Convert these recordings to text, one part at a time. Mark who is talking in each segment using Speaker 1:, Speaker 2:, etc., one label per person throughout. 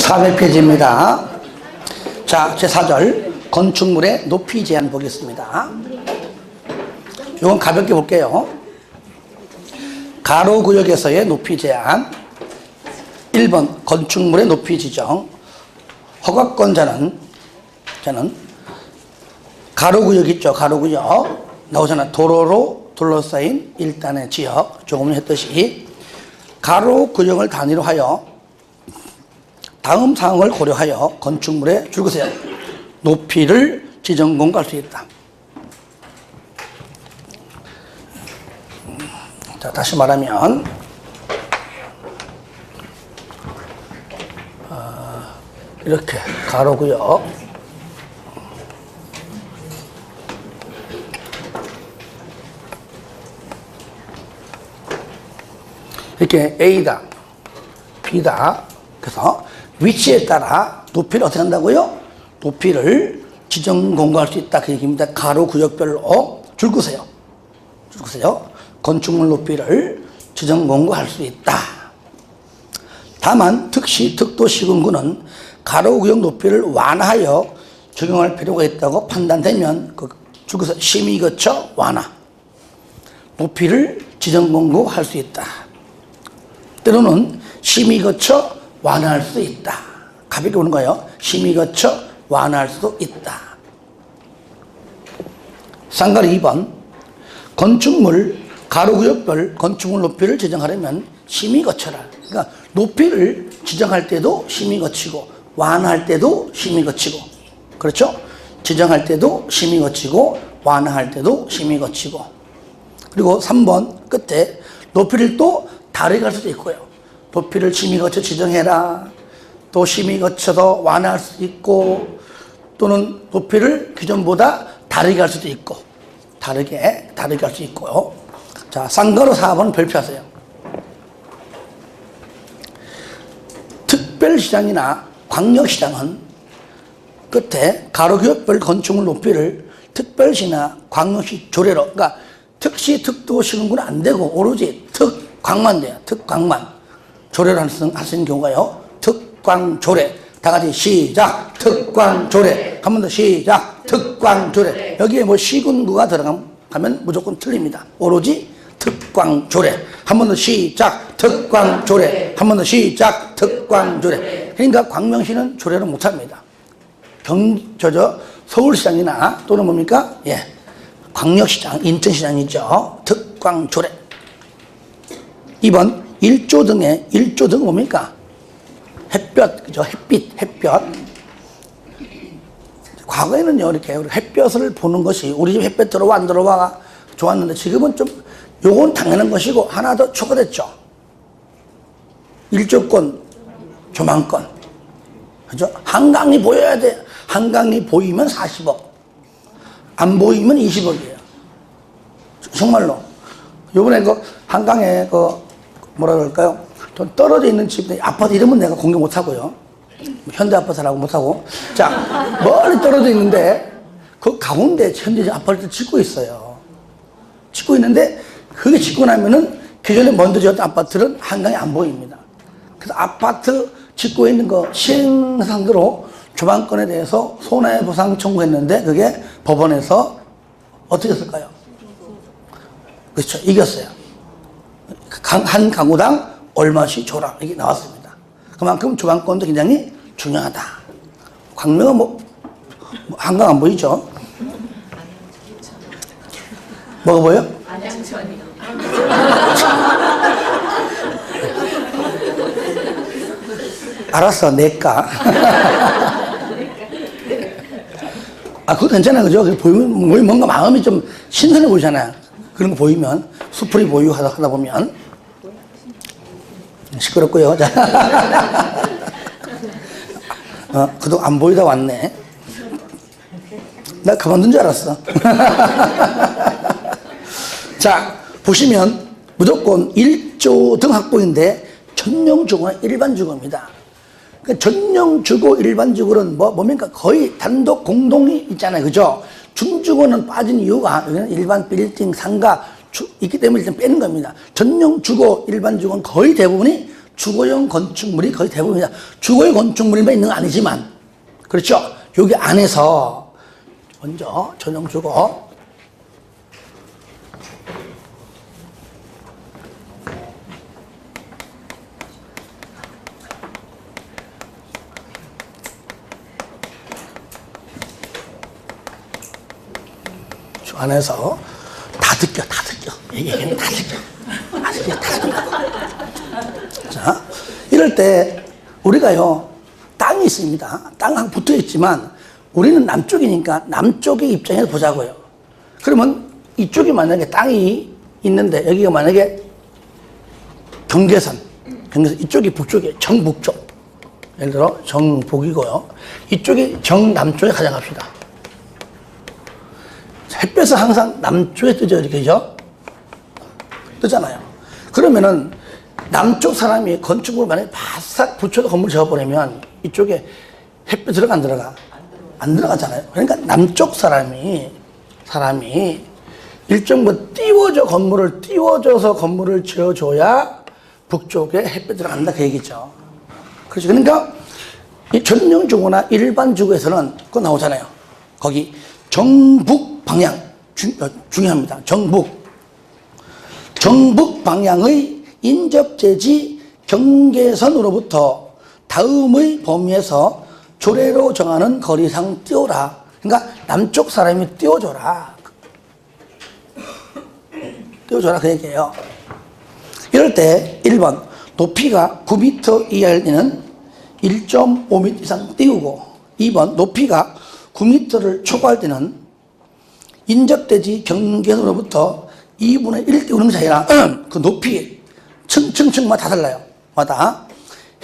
Speaker 1: 400페이지입니다. 자, 제4절 건축물의 높이 제한 보겠습니다. 이건 가볍게 볼게요. 가로구역에서의 높이 제한. 1번 건축물의 높이 지정. 허가권자는 가로구역 있죠. 가로구역 나오잖아. 도로로 둘러싸인 일단의 지역. 조금 했듯이 가로구역을 단위로 하여 다음 사항을 고려하여 건축물의 줄거세요. 높이를 지정 공고할 수 있다. 자, 다시 말하면 이렇게 가로구역 이렇게 A다, B다. 그래서 위치에 따라 높이를 어떻게 한다고요? 높이를 지정 공고할 수 있다. 그 얘기입니다. 가로구역별로 줄거세요. 건축물 높이를 지정 공고할 수 있다. 다만 특시, 특도, 시군구는 가로구역 높이를 완화하여 적용할 필요가 있다고 판단되면 그 줄거세요. 심의 거쳐 완화. 높이를 지정 공고할 수 있다. 때로는 심의 거쳐 완화할 수 있다. 가볍게 보는 거예요. 심의 거쳐 완화할 수도 있다. 쌍가리 2번 건축물 가로구역별 건축물 높이를 지정하려면 심의 거쳐라. 그러니까 높이를 지정할 때도 심의 거치고 완화할 때도 심의 거치고, 그렇죠? 지정할 때도 심의 거치고 완화할 때도 심의 거치고. 그리고 3번 끝에 높이를 또 다르게 할 수도 있고요. 높이를 심의 거쳐 지정해라. 또 심의 거쳐서 완화할 수도 있고, 또는 높이를 기존보다 다르게 할 수도 있고, 다르게 할 수 있고요. 자, 쌍가로 4번 별표하세요. 특별시장이나 광역시장은 끝에 가로구역별 건축물 높이를 특별시나 광역시 조례로, 그러니까 특시, 특도, 시군구는 안 되고 오로지 특광만 돼요. 특광만. 조례로 할 수 있는 경우가요. 특광조례. 다 같이 시작. 특광조례. 한 번 더 시작. 특광조례. 여기에 뭐 시군구가 들어가면 무조건 틀립니다. 오로지 특광조례. 한 번 더 시작. 특광조례. 한 번 더 시작. 특광조례. 그러니까 광명시는 조례를 못합니다. 서울시장이나 또는 뭡니까? 예, 광역시장, 인천시장이죠. 특광조례. 2번 1조 등의 1조 등 뭡니까? 햇볕, 그죠? 햇볕. 과거에는요, 이렇게 햇볕을 보는 것이 우리 집 햇볕 들어와 안 들어와 좋았는데 지금은 좀 요건 당연한 것이고 하나 더 추가됐죠. 1조권, 조망권. 그죠? 한강이 보여야 돼. 한강이 보이면 40억. 안 보이면 20억이에요. 정말로. 요번에 그 한강에 뭐라 그럴까요? 좀 떨어져 있는 집, 아파트 이름은 내가 공개 못 하고요. 현대 아파트라고 못 하고. 자, 멀리 떨어져 있는데 그 가운데 현재 아파트 짓고 있어요. 짓고 있는데 그게 짓고 나면은 기존에 먼저 지었던 아파트는 한강이 안 보입니다. 그래서 아파트 짓고 있는 거 시행상대로 조망권에 대해서 손해보상 청구했는데 그게 법원에서 어떻게 했을까요? 그렇죠. 이겼어요. 한 가구당 얼마씩 줘라. 이게 나왔습니다. 그만큼 조망권도 굉장히 중요하다. 광명은 한강 안 보이죠? 뭐가 보여?
Speaker 2: 안양천이요.
Speaker 1: 알았어, 내까. 그거 괜찮아, 그죠? 보이면 뭔가 마음이 좀 신선해 보이잖아요. 그런 거 보이면, 수풀이 보유하다 보면. 시끄럽고요. 자. 그동안 안 보이다 왔네. 나 그만둔 줄 알았어. 자, 보시면 무조건 1조 등 확보인데 전용주거나 일반주거입니다. 그러니까 전용주거, 일반주거는 뭡니까? 거의 단독 공동이 있잖아요. 그죠? 중주거는 빠진 이유가 여기는 일반 빌딩, 상가 있기 때문에 일단 빼는 겁니다. 전용주거, 일반주거는 거의 대부분이 주거용 건축물이 거의 대부분이다. 주거용 건축물만 있는 건 아니지만, 그렇죠? 여기 안에서 먼저 전용 주거, 안에서 다 듣겨. 얘기하면 다 듣겨. 자, 이럴 때 우리가요, 땅이 있습니다. 땅하고 붙어 있지만 우리는 남쪽이니까 남쪽의 입장에서 보자고요. 그러면 이쪽이 만약에 땅이 있는데 여기가 만약에 경계선 이쪽이 북쪽이에요. 정북쪽. 예를 들어 정북이고요. 이쪽이 정남쪽에 가져갑시다. 햇볕은 항상 남쪽에 뜨죠, 이렇게죠? 뜨잖아요. 그러면은 남쪽 사람이 건축물을 만약에 바싹 붙여서 건물을 지어버리면 이쪽에 햇볕 들어가 안 들어가? 안 들어가잖아요. 그러니까 남쪽 사람이 일정 건물을 띄워줘서 건물을 지어줘야 북쪽에 햇볕 들어간다, 그 얘기죠. 그렇죠. 그러니까 이 전용 주거나 일반 주거에서는 그거 나오잖아요. 거기 정북 방향 중요합니다. 정북 방향의 인접재지 경계선으로부터 다음의 범위에서 조례로 정하는 거리상 띄워라. 그러니까 남쪽 사람이 띄워줘라. 그 얘기예요. 이럴 때 1번 높이가 9m 이하일 때는 1.5m 이상 띄우고, 2번 높이가 9m를 초과할 때는 인접대지 경계선으로부터 2분의 1 띄우는 것이 아니라 그 높이 층마다 다 달라요. 마다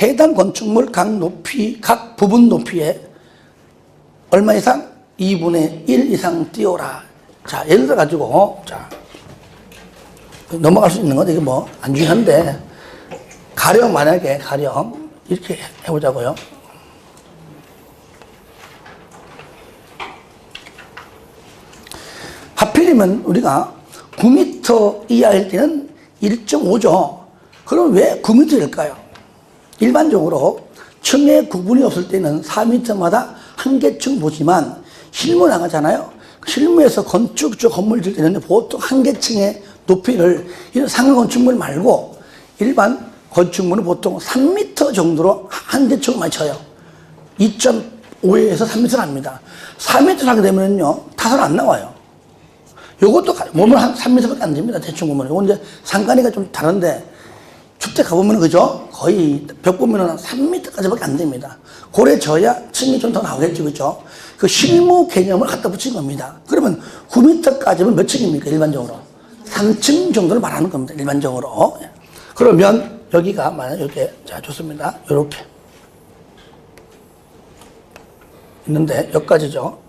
Speaker 1: 해당 건축물 각 부분 높이에 얼마 이상? 2분의 1 이상 띄워라. 자, 예를 들어 가지고 자, 넘어갈 수 있는 건데 이게 뭐 안 중요한데, 만약에 가령 이렇게 해보자고요. 하필이면 우리가 9m 이하일 때는 1.5죠. 그럼 왜 9m일까요? 일반적으로 층의 구분이 없을 때는 4m마다 한 개 층 보지만 실무 나가잖아요. 실무에서 건축 건물 지을 때는 보통 한 개 층의 높이를 이런 상가 건축물 말고 일반 건축물은 보통 3m 정도로 한 개 층을 많이 쳐요. 2.5에서 3m 합니다. 4m 하게 되면요, 타설 안 나와요. 요것도 보면 한 3m밖에 안 됩니다. 대충 보면. 이건 이제 상가니까 좀 다른데, 주택 가보면 그죠? 거의 벽 보면 3m까지밖에 안 됩니다. 고래 져야 층이 좀 더 나오겠죠, 그죠? 그 실무 개념을 갖다 붙인 겁니다. 그러면 9m까지면 몇 층입니까, 일반적으로? 3층 정도를 말하는 겁니다, 일반적으로. 그러면 여기가 만약 이렇게, 자, 좋습니다. 요렇게 있는데, 여기까지죠.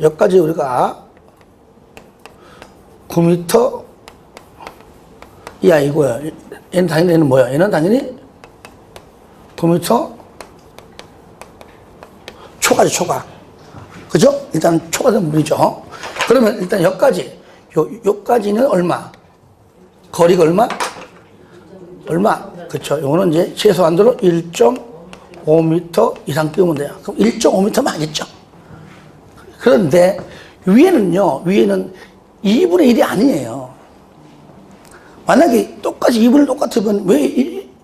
Speaker 1: 여기까지 우리가 9m 이하이고요. 얘는 당연히 뭐야? 얘는 당연히 9m 초과죠, 초과. 그죠? 일단 초과된 물이죠. 그러면 일단 여기까지는 얼마? 거리가 얼마? 그쵸. 요거는 이제 최소한도로 1.5m 이상 띄우면 돼요. 그럼 1.5m면 하겠죠. 그런데 위에는 2분의 1이 아니에요. 만약에 똑같이 2분의 1 똑같으면 왜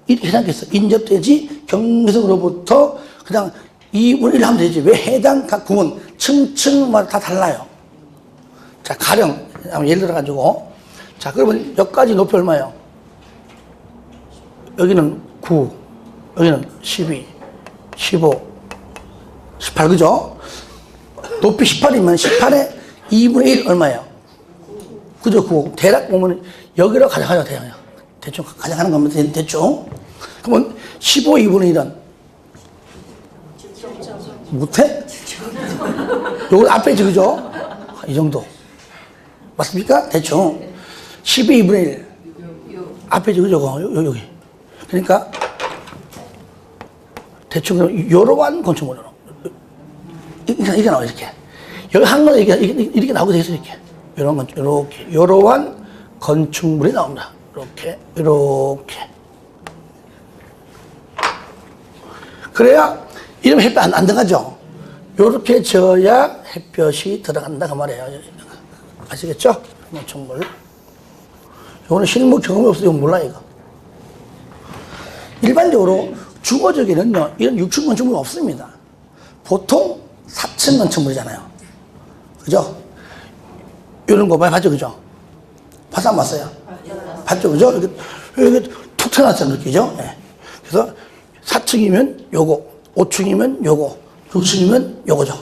Speaker 1: 이렇게 생각했어? 인접대지 경계선으로부터 그냥 2분의 1 하면 되지. 왜 해당 각 부분 층마다 다 달라요. 자, 가령 예를 들어가지고, 자, 그러면 여기까지 높이 얼마예요? 여기는 9, 여기는 12, 15, 18, 그죠? 높이 18이면 18에 2분의 1 얼마예요? 그죠? 9. 대략 보면 여기로 가져가요, 대충 가져가는 겁니다, 대충. 그러면 15, 2분의 1은? 못해? 요걸 앞에 있지, 그죠? 이 정도. 맞습니까? 대충. 12, 2분의 1. 앞에 있지, 그죠? 여기. 그러니까, 대충, 요러한 건축물로. 이게 나와, 이렇게. 여기 한 건 이렇게 나오게 돼 있어, 이렇게. 요러한 건축물이 나옵니다. 이렇게. 그래야 이러면 햇볕 안 들어가죠. 이렇게 져야 햇볕이 들어간다 그 말이에요. 아시겠죠? 건축물. 이거는 실무 경험이 없어서 몰라 이거. 일반적으로 주거적에는요 이런 6층 건축물이 없습니다. 보통 4층 건축물이잖아요. 그죠? 이런 거 많이 봤죠, 그죠? 봤어 안 봤어요? 봤죠, 그죠? 여기 툭 튀어나왔잖아요, 그죠? 네. 그래서 4층이면 요거, 5층이면 요거, 6층이면 요거죠.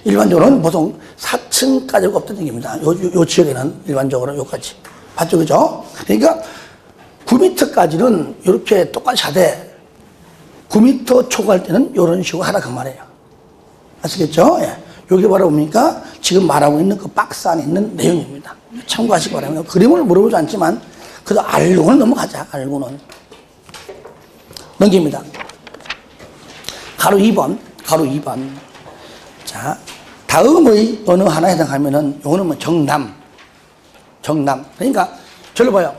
Speaker 1: 일반적으로는 보통 4층까지가 없다는 얘기입니다. 요 지역에는 일반적으로 요까지. 봤죠, 그죠? 그러니까 9m까지는 이렇게 똑같이 하되 9m 초과할 때는 이런 식으로 하라 그 말이에요. 아시겠죠? 예. 여기 바로 뭡니까? 지금 말하고 있는 그 박스 안에 있는 내용입니다. 참고하시기 바랍니다. 그림을 물어보지 않지만 그래도 알고는 넘어가자. 알고는 넘깁니다. 가로 2번. 자, 다음의 어느 하나에 해당하면은 요거는 뭐 정남. 그러니까 저를 봐요.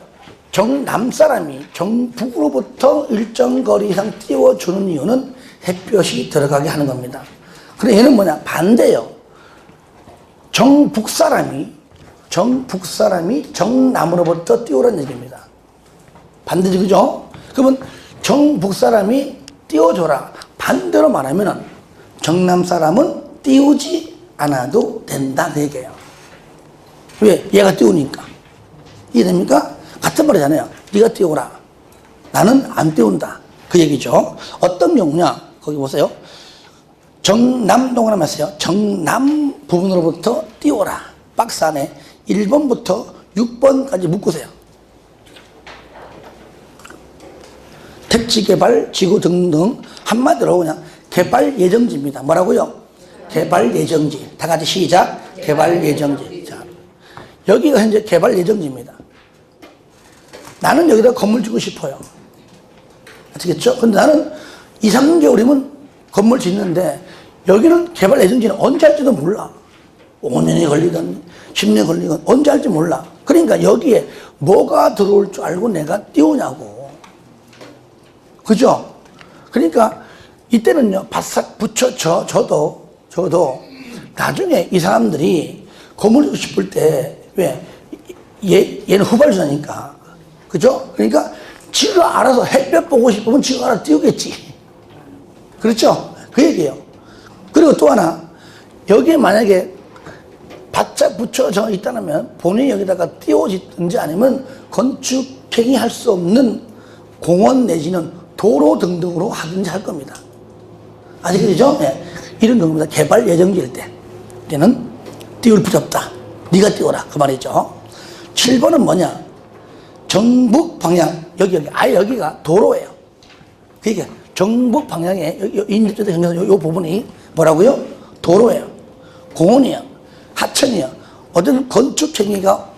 Speaker 1: 정남 사람이 정북으로부터 일정 거리 이상 띄워주는 이유는 햇볕이 들어가게 하는 겁니다. 그래 얘는 뭐냐? 반대예요. 정북 사람이 정남으로부터 띄우라는 얘기입니다. 반대죠, 그죠? 그러면 정북 사람이 띄워줘라. 반대로 말하면은 정남 사람은 띄우지 않아도 된다 그 얘기예요. 왜? 얘가 띄우니까. 이해됩니까? 같은 말이잖아요. 네가 띄워라. 나는 안 띄운다. 그 얘기죠. 어떤 경우냐? 거기 보세요. 정남 동그라미 했어요. 정남 부분으로부터 띄워라. 박스 안에 1번부터 6번까지 묶으세요. 택지 개발, 지구 등등 한마디로 그냥 개발 예정지입니다. 뭐라고요? 개발 예정지. 다 같이 시작. 개발 예정지. 자, 여기가 현재 개발 예정지입니다. 나는 여기다 건물 짓고 싶어요. 아시겠죠? 근데 나는 2, 3개월이면 건물 짓는데 여기는 개발 예정지는 언제 할지도 몰라. 5년이 걸리든 10년 걸리든 언제 할지 몰라. 그러니까 여기에 뭐가 들어올 줄 알고 내가 띄우냐고. 그죠? 그러니까 이때는요 바싹 붙여줘도 나중에 이 사람들이 건물 짓고 싶을 때 왜? 얘는 후발주자니까. 그죠? 그러니까 지가 알아서 햇볕 보고 싶으면 지가 알아서 띄우겠지. 그렇죠? 그 얘기예요. 그리고 또 하나, 여기에 만약에 바짝 붙여져 있다면 본인이 여기다가 띄워지든지 아니면 건축행위 할 수 없는 공원 내지는 도로 등등으로 하든지 할 겁니다. 아시겠죠? 네. 이런 경우입니다. 개발 예정지일 때. 얘는 띄울 필요 없다. 네가 띄워라. 그 말이죠. 7번은 뭐냐? 정북 방향, 아예 여기가 도로예요. 그러니까 정북 방향에, 인접지대 경계선 요 부분이 뭐라고요? 도로예요. 공원이에요. 하천이에요. 어떤 건축행위가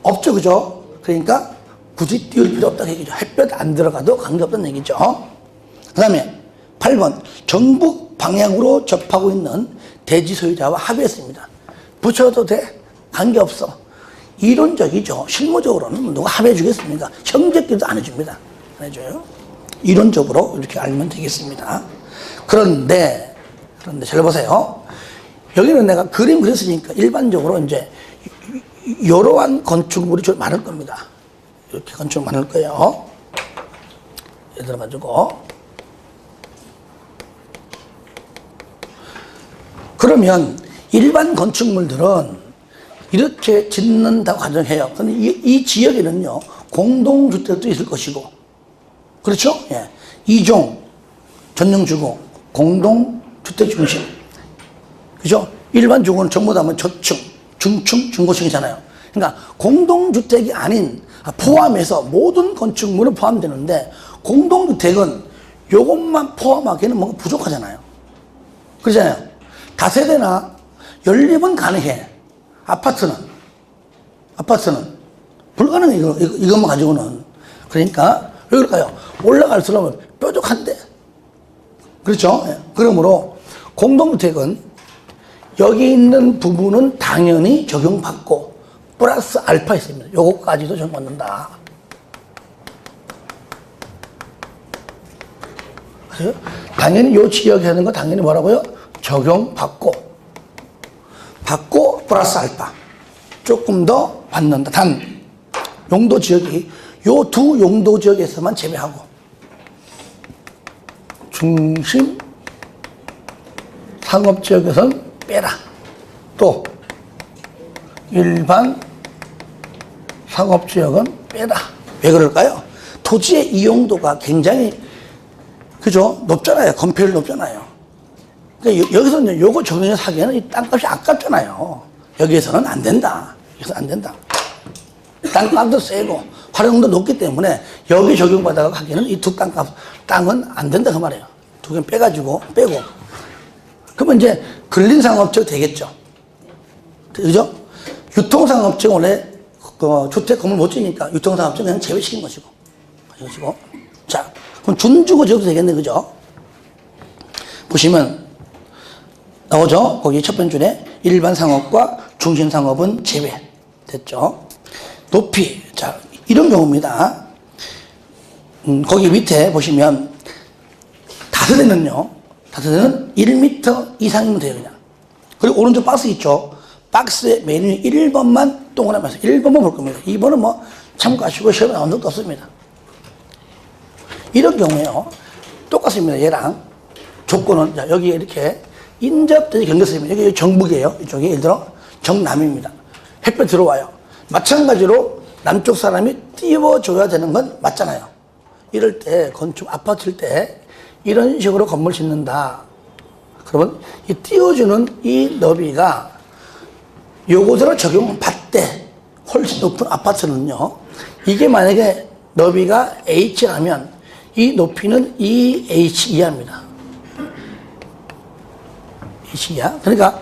Speaker 1: 없죠, 그죠? 그러니까 굳이 띄울 필요 없다는 얘기죠. 햇볕 안 들어가도 관계없다는 얘기죠. 그 다음에 8번, 정북 방향으로 접하고 있는 대지 소유자와 합의했습니다. 붙여도 돼? 관계없어. 이론적이죠. 실무적으로는 누가 합의해 주겠습니까? 형제끼리도 안 해줍니다. 안 해줘요. 이론적으로 이렇게 알면 되겠습니다. 그런데 잘 보세요. 여기는 내가 그림 그렸으니까 일반적으로 이제 이러한 건축물이 좀 많을 겁니다. 이렇게 건축 많을 거예요. 예를 들어가지고 그러면 일반 건축물들은 이렇게 짓는다고 가정해요. 근데 이 지역에는요, 공동주택도 있을 것이고, 그렇죠? 예. 2종, 전용주거, 공동주택 중심. 그죠? 일반 주거는 전부 다 하면 저층, 중층, 중고층이잖아요. 그러니까 공동주택이 아닌, 포함해서 모든 건축물은 포함되는데, 공동주택은 요것만 포함하기에는 뭔가 부족하잖아요. 그러잖아요. 다세대나 연립은 가능해. 아파트는 불가능해. 이것만 가지고는. 그러니까 왜 그럴까요? 올라갈수록 뾰족한데. 그렇죠? 그러므로 공동주택은 여기 있는 부분은 당연히 적용받고 플러스 알파 있습니다. 요거까지도 적용받는다. 그래서 당연히 요 지역에 하는 거 당연히 뭐라고요? 적용받고 플러스 알파 조금 더 받는다. 단 용도 지역이 요 두 용도 지역에서만 제외하고 중심 상업 지역에서는 빼라. 또 일반 상업 지역은 빼라. 왜 그럴까요? 토지의 이용도가 굉장히 그죠? 높잖아요. 건폐율 높잖아요. 그러니까 여기서는 요거 적용해서 하기에는 이 땅값이 아깝잖아요. 여기에서는 안 된다. 여기서 안 된다. 땅값도 세고 활용도 높기 때문에 여기 적용받아서 하기에는 이 두 땅은 안 된다 그 말이에요. 두 개 빼고 그러면 이제 근린상업지역 되겠죠. 그죠? 유통상업지역 원래 그 주택 건물 못 지니까 유통상업지역 그냥 제외시킨 것이고. 자, 그럼 준주거 지역도 되겠네, 그죠? 보시면 나오죠? 거기 첫 번째 줄에 일반 상업과 중심 상업은 제외. 됐죠? 높이. 자, 이런 경우입니다. 거기 밑에 보시면 다세대는요, 다세대는 1m 이상이면 돼요, 그냥. 그리고 오른쪽 박스 있죠? 박스에 메뉴 1번만 동그라면서 1번만 볼 겁니다. 2번은 뭐 참고하시고 시험에 나온 적도 없습니다. 이런 경우에요, 똑같습니다. 얘랑 조건은, 자, 여기 이렇게 인접대지 경계선입니다. 여기 정북이에요. 이쪽이 예를 들어 정남입니다. 햇볕 들어와요. 마찬가지로 남쪽 사람이 띄워줘야 되는 건 맞잖아요. 이럴 때 건축 아파트일 때 이런 식으로 건물 짓는다. 그러면 이 띄워주는 이 너비가 요거대로 적용받대. 훨씬 높은 아파트는요, 이게 만약에 너비가 H라면 이 높이는 EH 이하입니다. H 이하. 그러니까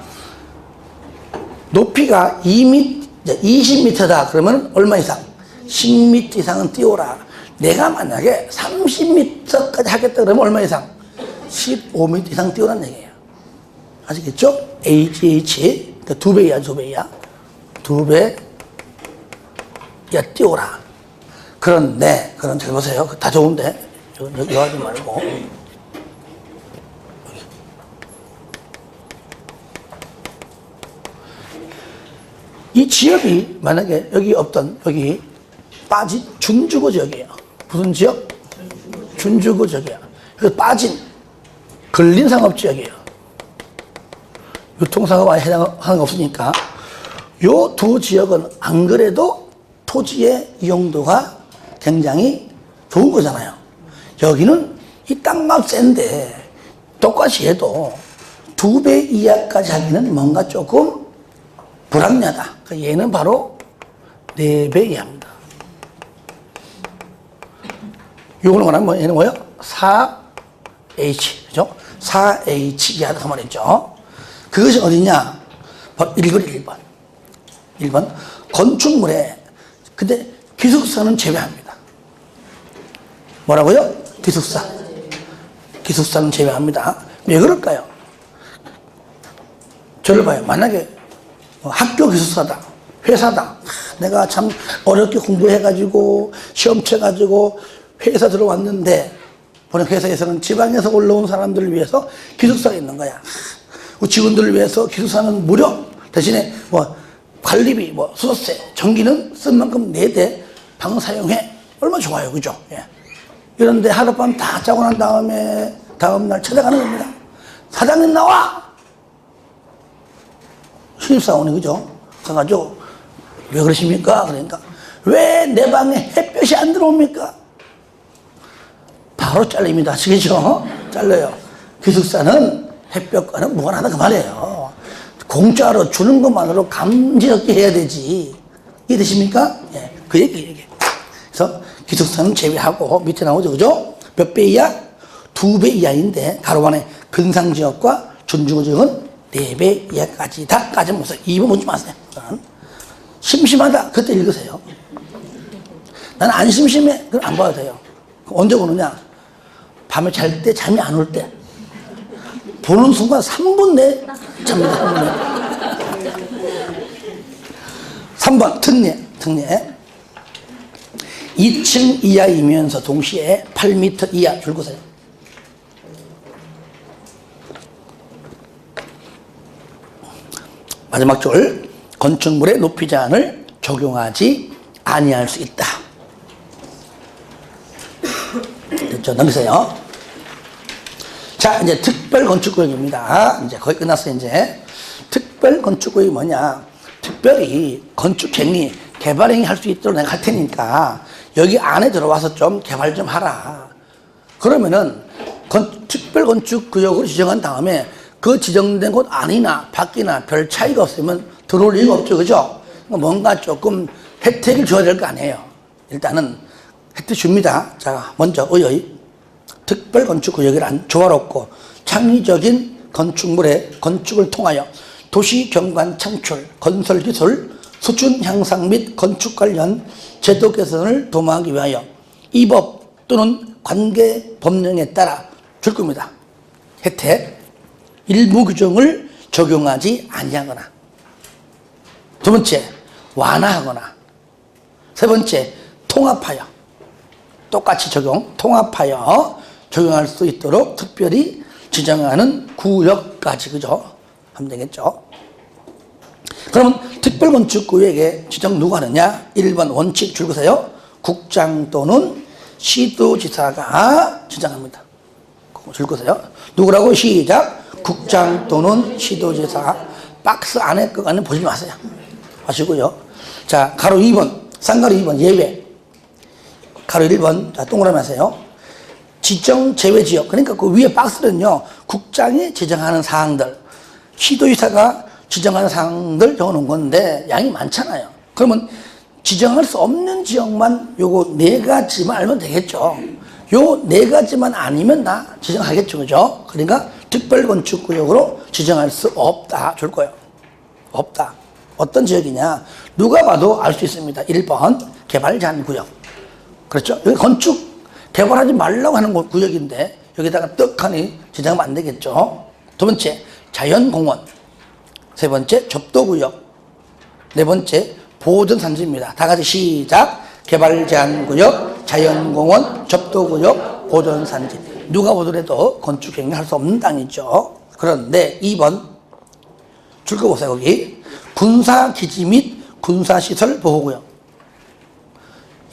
Speaker 1: 높이가 20m다 그러면 얼마 이상? 10m 이상은 띄워라. 내가 만약에 30m까지 하겠다 그러면 얼마 이상? 15m 이상 띄우라는 얘기예요. 아시겠죠? HH, 그러니까 2배 이하, 2배 이하. 2배 이하 띄워라. 그런데, 그런 잘 보세요. 다 좋은데. 여기 하지 말고. 이 지역이 만약에 여기 없던, 여기 빠진 준주거 지역이에요. 무슨 지역? 준주거 지역이에요. 그래서 빠진 근린상업지역이에요. 유통상업에 해당하는 거 없으니까 요 두 지역은 안 그래도 토지의 이용도가 굉장히 좋은 거잖아요. 여기는 이 땅값 센데 똑같이 해도 2배 이하까지 하기는 뭔가 조금 불합리하다. 얘는 바로 4배 이하입니다. 요거는 뭐냐면 뭐, 얘는 뭐예요? 4H, 그죠? 4H 이하다 그 말이죠. 그것이 어디냐? 바로 1번. 1번. 건축물에, 근데 기숙사는 제외합니다. 뭐라고요? 기숙사. 기숙사는 제외합니다. 왜 그럴까요? 저를 봐요. 만약에 학교 기숙사다, 회사다. 내가 참 어렵게 공부해가지고 시험 쳐가지고 회사 들어왔는데, 보는 회사에서는 지방에서 올라온 사람들을 위해서 기숙사가 있는 거야. 직원들을 위해서 기숙사는 무료. 대신에 뭐 관리비, 뭐 수도세, 전기는 쓴 만큼 내대 방 사용해. 얼마나 좋아요, 그죠? 예. 이런데 하룻밤 다 자고 난 다음에 다음날 찾아가는 겁니다. 사장님 나와! 신입사원이, 그죠? 가가지고 왜 그러십니까? 그러니까 왜 내 방에 햇볕이 안 들어옵니까? 바로 잘립니다. 아시겠죠? 잘려요. 기숙사는 햇볕과는 무관하다 그 말이에요. 공짜로 주는 것만으로 감지럽게 해야 되지. 이해되십니까? 예, 그 얘기. 그래서 기숙사는 제외하고 밑에 나오죠, 그죠? 몇 배 이하? 2배 이하인데 가로 안에 근상지역과 준주거지역은 4배 이하까지 다까지 못 써요. 2번 묻지 마세요. 심심하다. 그때 읽으세요. 나는 안 심심해. 그럼 안 봐도 돼요. 언제 보느냐? 밤에 잘 때, 잠이 안 올 때. 보는 순간 3분 내에 잡니다. 3번 특례. 2층 이하이면서 동시에 8m 이하 줄 거세요. 마지막 줄. 건축물의 높이 제한을 적용하지 아니할 수 있다. 됐죠? 넘기세요. 자, 이제 특별건축구역입니다. 이제 거의 끝났어요, 이제. 특별건축구역이 뭐냐? 특별히 건축행위, 개발행위 할 수 있도록 내가 할 테니까 여기 안에 들어와서 좀 개발 좀 하라. 그러면은 특별건축구역으로 지정한 다음에 그 지정된 곳 안이나 밖이나 별 차이가 없으면 들어올 이유가 없죠, 그죠? 뭔가 조금 혜택을 줘야 될 거 아니에요. 일단은 혜택 줍니다. 자, 먼저 특별건축구역이란 조화롭고 창의적인 건축물의 건축을 통하여 도시 경관 창출, 건설 기술, 수준 향상 및 건축 관련 제도 개선을 도모하기 위하여 이 법 또는 관계 법령에 따라 줄 겁니다. 혜택. 일부 규정을 적용하지 아니하거나. 두 번째, 완화하거나. 세 번째, 통합하여. 똑같이 통합하여 적용할 수 있도록 특별히 지정하는 구역까지, 그죠? 하면 되겠죠. 그러면 특별건축구역에 지정 누가 하느냐? 1번 원칙 줄거세요. 국장 또는 시도지사가 지정합니다. 줄거세요. 누구라고? 시작. 국장 또는 시도지사. 박스 안에 거는 보지 마세요. 하시고요. 자, 가로 2번, 쌍가로 2번 예외. 가로 1번, 자, 동그라미 하세요. 지정 제외 지역. 그러니까 그 위에 박스는요, 국장이 지정하는 사항들, 시도지사가 지정하는 사항들 적어놓은 건데 양이 많잖아요. 그러면 지정할 수 없는 지역만 요거 4가지만 알면 되겠죠. 요 4가지만 아니면 다 지정하겠죠, 그죠? 그러니까 특별건축구역으로 지정할 수 없다 줄 거예요. 없다. 어떤 지역이냐? 누가 봐도 알 수 있습니다. 1번 개발 제한 구역. 그렇죠? 여기 건축 개발하지 말라고 하는 구역인데 여기다가 떡하니 지정하면 안 되겠죠. 두 번째, 자연공원. 세 번째, 접도구역. 네 번째, 보존산지입니다. 다 같이 시작. 개발 제한 구역, 자연공원, 접도구역, 보존산지. 누가 보더라도 건축행위 할 수 없는 땅이죠. 그런데 2번 줄 거 보세요. 거기 군사기지 및 군사시설 보호구역.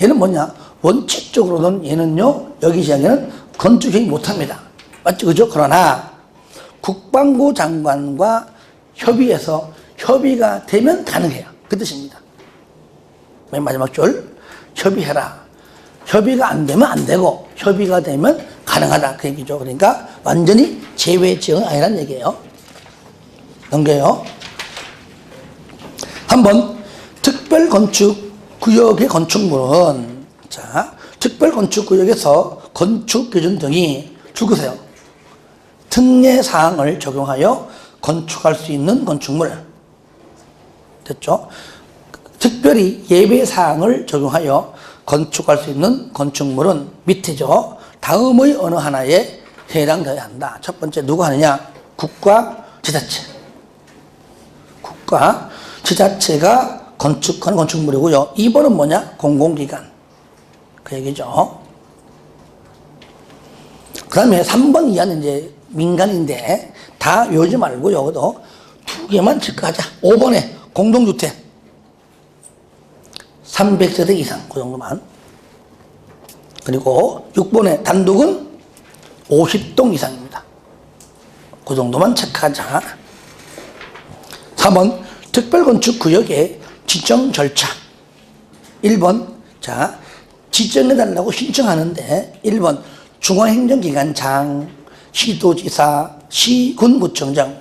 Speaker 1: 얘는 뭐냐? 원칙적으로는 얘는요, 여기 지역에는 건축행위 못합니다. 맞죠? 그죠? 그러나 국방부 장관과 협의해서 협의가 되면 가능해요. 그 뜻입니다. 맨 마지막 줄, 협의해라. 협의가 안 되면 안 되고 협의가 되면 가능하다. 그 얘기죠. 그러니까 완전히 제외 지역은 아니란 얘기예요. 넘겨요. 한번 특별건축구역의 건축물은, 자, 특별건축구역에서 건축기준 등이 줄거세요. 특례사항을 적용하여 건축할 수 있는 건축물. 됐죠? 특별히 예배사항을 적용하여 건축할 수 있는 건축물은 밑에죠. 다음의 어느 하나에 해당되어야 한다. 첫 번째 누가 하느냐? 국가, 지자체. 국가, 지자체가 건축하는 건축물이고요. 2번은 뭐냐? 공공기관. 그 얘기죠. 그 다음에 3번 이하는 이제 민간인데 다 외우지 말고 여기도 2개만 체크하자. 5번에 공동주택 300세대 이상, 그 정도만. 그리고 6번에 단독은 50동 이상입니다. 그 정도만 체크하자. 3번 특별건축구역의 지정 절차. 1번, 자, 지정해달라고 신청하는데 1번 중앙행정기관장, 시도지사, 시군구청장.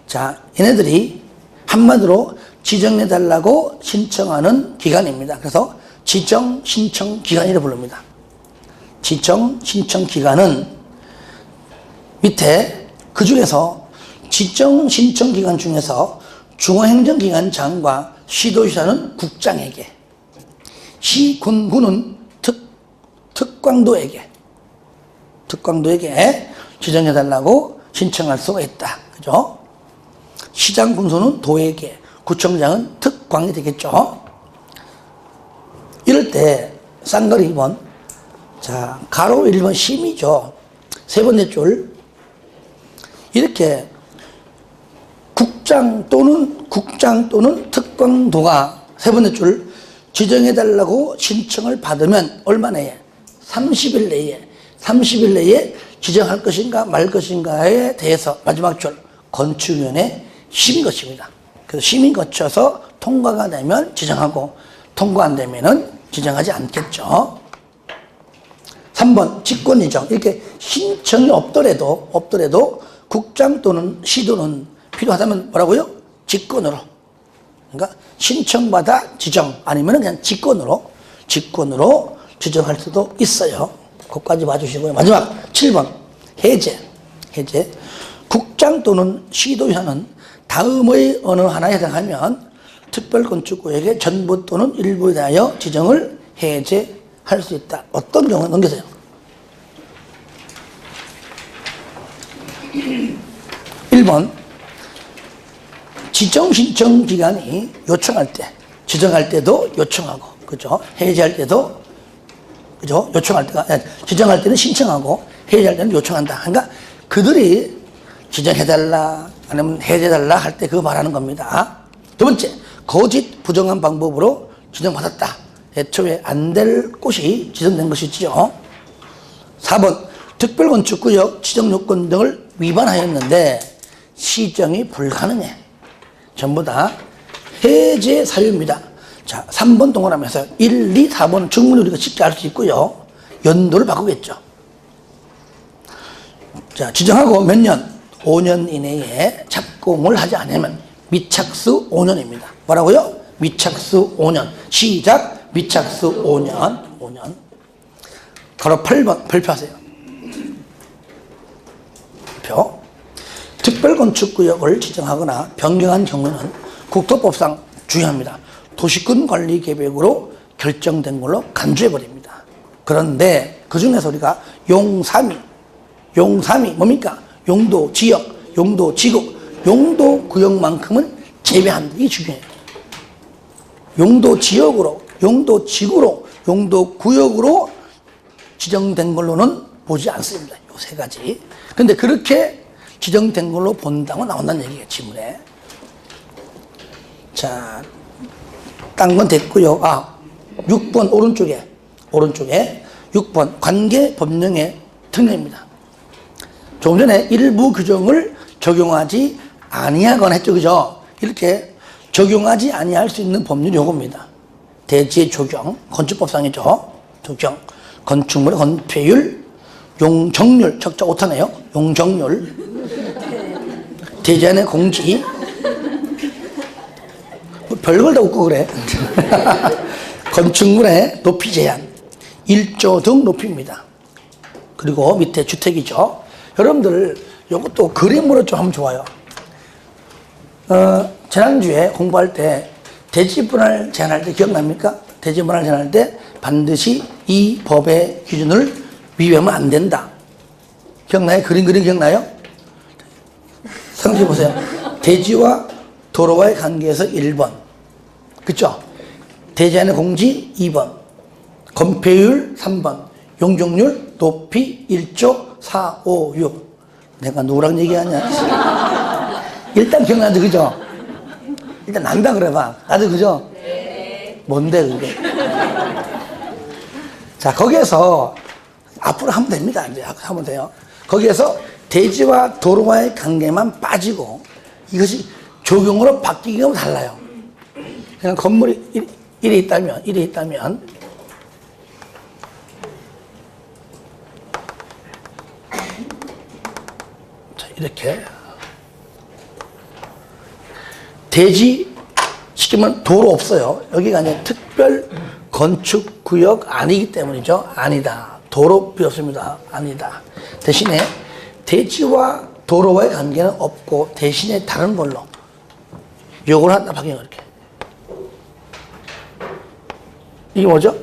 Speaker 1: 자, 얘네들이 한마디로 지정해달라고 신청하는 기관입니다. 그래서 지정신청기관이라고 부릅니다. 지정신청기관은 밑에 그 중에서 지정신청기관 중에서 중앙행정기관장과 시도지사는 국장에게, 시군구는 특광도에게 지정해달라고 신청할 수가 있다. 그죠? 시장 군수는 도에게, 구청장은 특광이 되겠죠. 이럴 때 쌍거리 2번, 자, 가로 1번 심이죠. 세 번째 줄, 이렇게 국장 또는 특광도가 세 번째 줄 지정해달라고 신청을 받으면 얼마 내에? 30일 내에 지정할 것인가 말 것인가에 대해서 마지막 줄 건축위원회 심의 것입니다. 그래서 심의 거쳐서 통과가 되면 지정하고 통과 안 되면은 지정하지 않겠죠. 3번 직권 이정. 이렇게 신청이 없더라도 국장 또는 시도는 필요하다면 뭐라고요? 직권으로. 그러니까 신청받아 지정 아니면 그냥 직권으로 지정할 수도 있어요. 그것까지 봐주시고요. 마지막 7번 해제. 국장 또는 시도위원은 다음의 어느 하나에 해당하면 특별건축구역의 전부 또는 일부에 대하여 지정을 해제할 수 있다. 어떤 경우는 넘기세요. 1번 지정 신청 기간이 요청할 때, 지정할 때도 요청하고, 그죠? 해제할 때도, 그죠? 요청할 때가, 지정할 때는 신청하고, 해제할 때는 요청한다. 그러니까 그들이 지정해달라, 아니면 해제해달라 할 때 그거 말하는 겁니다. 두 번째, 거짓 부정한 방법으로 지정받았다. 애초에 안 될 곳이 지정된 것이지요. 4번, 특별건축구역 지정 요건 등을 위반하였는데 시정이 불가능해. 전부 다 해제 사유입니다. 자, 3번 동그라미에서 1, 2, 4번은 충분히 우리가 쉽게 알 수 있고요. 연도를 바꾸겠죠. 자, 지정하고 몇 년? 5년 이내에 착공을 하지 않으면 미착수 5년입니다. 뭐라고요? 미착수 5년. 시작. 미착수 5년. 바로 8번 발표하세요. 표. 특별건축구역을 지정하거나 변경한 경우는 국토법상 중요합니다. 도시군관리계획으로 결정된 걸로 간주해버립니다. 그런데 그중에서 우리가 용삼이 뭡니까? 용도 지역, 용도 지구, 용도 구역만큼은 제외한다. 이게 중요해요. 용도 지역으로, 용도 지구로, 용도 구역으로 지정된 걸로는 보지 않습니다. 요 세 가지. 근데 그렇게 지정된 걸로 본다고 나온다는 얘기예요, 지문에. 자, 딴 건 됐고요. 6번 오른쪽에 6번 관계법령의 특례입니다. 조금 전에 일부 규정을 적용하지 아니하거나 했죠, 그죠? 이렇게 적용하지 아니할 수 있는 법률이 요겁니다. 대지의 조경, 건축법상이죠. 조경, 건축물의 건폐율, 용적률, 적자 오타네요. 용적률, 대지안의 공지, 뭐 별걸 다 웃고 그래. 건축물의 높이 제한, 1조 등 높이입니다. 그리고 밑에 주택이죠. 여러분들 이것도 그림으로 좀 하면 좋아요. 지난주에 공부할 때 대지분할 제한할 때 기억납니까? 대지분할 제한할 때 반드시 이 법의 기준을 위배하면 안 된다. 기억나요? 그림 기억나요? 생각해 보세요. 대지와 도로와의 관계에서 1번. 그쵸? 대지안의 공지 2번. 건폐율 3번. 용적률 높이 1조 4, 5, 6. 내가 누구랑 얘기하냐? 일단 기억나죠, 그죠? 일단 난다 그래봐. 나도 그죠? 네. 뭔데 그게? 자, 거기에서 앞으로 하면 됩니다. 이제 하면 돼요. 거기에서 대지와 도로와의 관계만 빠지고 이것이 조경으로 바뀌기가 달라요. 그냥 건물이 일이 있다면 자, 이렇게 대지 시키면 도로 없어요. 여기가 이제 특별 건축구역 아니기 때문이죠. 아니다. 도로 필요 없습니다. 아니다. 대신에 대지와 도로와의 관계는 없고 대신에 다른 걸로 요걸 하나 바뀌는 거 이렇게. 이게 뭐죠?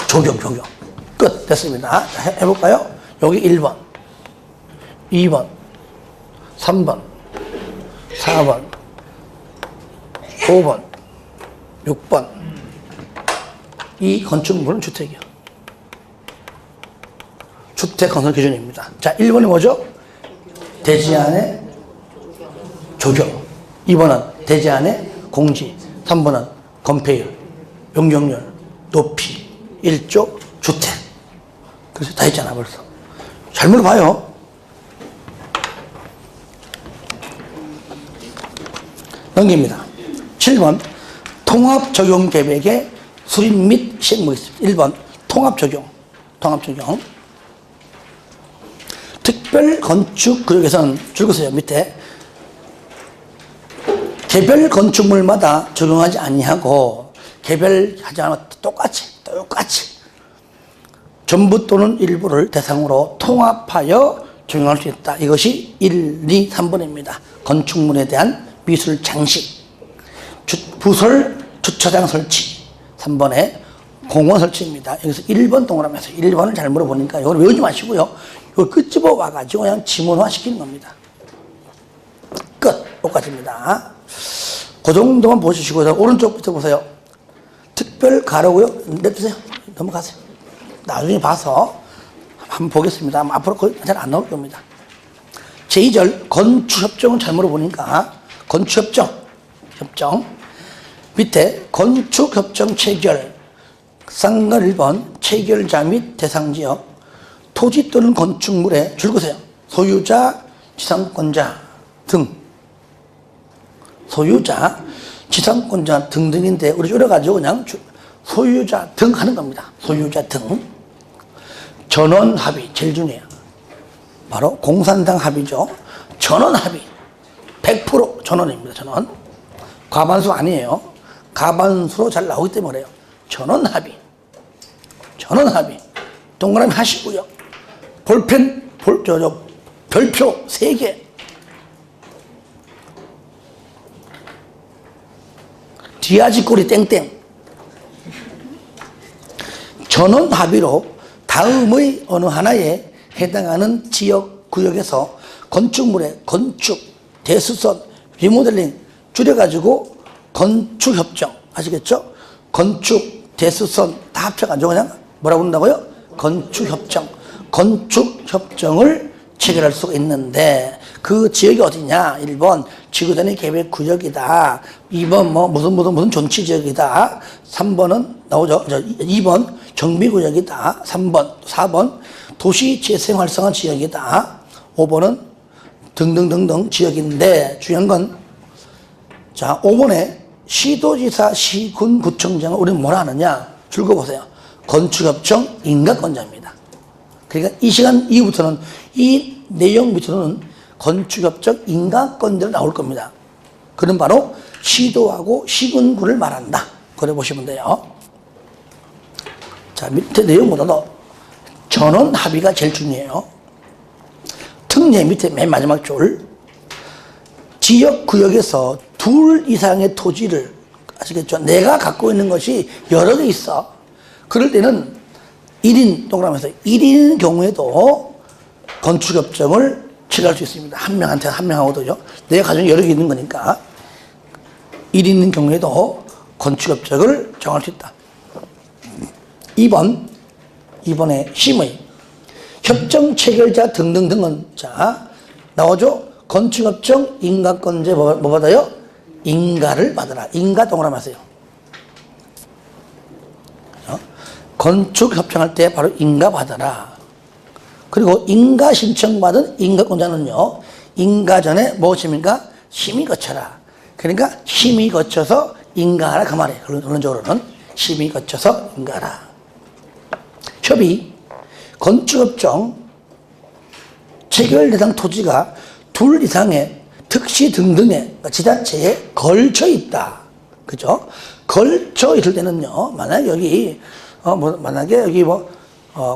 Speaker 1: 조경. 끝. 됐습니다. 자, 해볼까요? 여기 1번, 2번, 3번, 4번, 5번, 6번. 이 건축물은 주택이요. 주택 건설 기준입니다. 자, 1번이 뭐죠? 대지안의 조경. 2번은 대제안의 공지, 3번은 건폐율, 용적률, 높이, 1조, 주택. 그래서 다 했잖아 벌써. 잘 물어봐요. 넘깁니다. 7번 통합적용계획의 수립 및 시행무 있습니다. 1번 통합적용. 특별건축구역에서는 줄거세요. 밑에 개별 건축물마다 적용하지 아니하고 개별하지 않아 똑같이 전부 또는 일부를 대상으로 통합하여 적용할 수 있다. 이것이 1, 2, 3번입니다. 건축물에 대한 미술 장식, 부설 주차장 설치, 3번에 공원 설치입니다. 여기서 1번 동그라미에서 1번을 잘 물어보니까 이걸 외우지 마시고요. 이걸 끄집어 와가지고 그냥 지문화 시키는 겁니다. 끝. 똑같습니다. 그 정도만 보시고 오른쪽부터 보세요. 특별 가로고요. 냅두세요. 넘어가세요. 나중에 봐서 한번 보겠습니다. 앞으로 잘 안 나올 겁니다. 제2절 건축협정은 잘 물어보니까 건축협정 밑에 건축협정 체결 쌍കൾ 1번 체결자 및 대상지역 토지 또는 건축물의 줄거세요. 소유자, 지상권자 등 소유자, 지상권자 등등인데 우리 줄여가지고 그냥 소유자 등 하는 겁니다. 소유자 등. 전원 합의 제일 중요해요. 바로 공산당 합의죠. 전원 합의 100% 전원입니다. 전원. 과반수 아니에요. 가반수로 잘 나오기 때문에 그래요. 전원 합의. 동그라미 하시고요. 볼펜, 별표 3개. 디아지꼬리 땡땡. 전원 합의로 다음의 어느 하나에 해당하는 지역 구역에서 건축물의 건축, 대수선, 리모델링 줄여가지고 건축협정 아시겠죠? 건축, 대수선 다 합쳐가지고 그냥 뭐라고 부른다고요? 건축협정을 체결할 수가 있는데 그 지역이 어디냐? 1번 지구단위 계획 구역이다. 2번 무슨 존치 지역이다. 3번은 나오죠. 2번 정비구역이다. 4번 도시 재생 활성화 지역이다. 5번은 등등등등 지역인데 중요한 건 자 5번에 시도지사 시군구청장을 우리는 뭐라 하느냐? 줄거보세요. 건축협정 인가권자입니다. 그러니까 이 시간 이후부터는 이 내용 밑으로는 건축협정 인가권자로 나올 겁니다. 그는 바로 시도하고 시군구를 말한다. 그래 보시면 돼요. 자 밑에 내용보다도 전원 합의가 제일 중요해요. 특례 밑에 맨 마지막 줄 지역구역에서 둘 이상의 토지를 아시겠죠? 내가 갖고 있는 것이 여러 개 있어. 그럴 때는 1인 동그라미에서 1인인 경우에도 건축협정을 체결할 수 있습니다. 한 명하고도요. 내 가정에 여러 개 있는 거니까 1인인 경우에도 건축협정을 정할 수 있다. 2번에 심의 협정 체결자 등등등은 자 나오죠. 건축협정 인가권자 뭐 받아요? 인가를 받아라. 인가 동그라미 하세요. 건축협정할 때 바로 인가 받아라. 그리고 인가 신청받은 인가권자는요. 인가 전에 무엇입니까? 심의 거쳐라. 그러니까 심의 거쳐서 인가하라 그 말이에요. 결론적으로는 심의 거쳐서 인가하라. 협의 건축협정 체결 대상 토지가 둘 이상의 특시 등등의 지자체에 걸쳐 있다. 그죠? 걸쳐 있을 때는요. 만약에 여기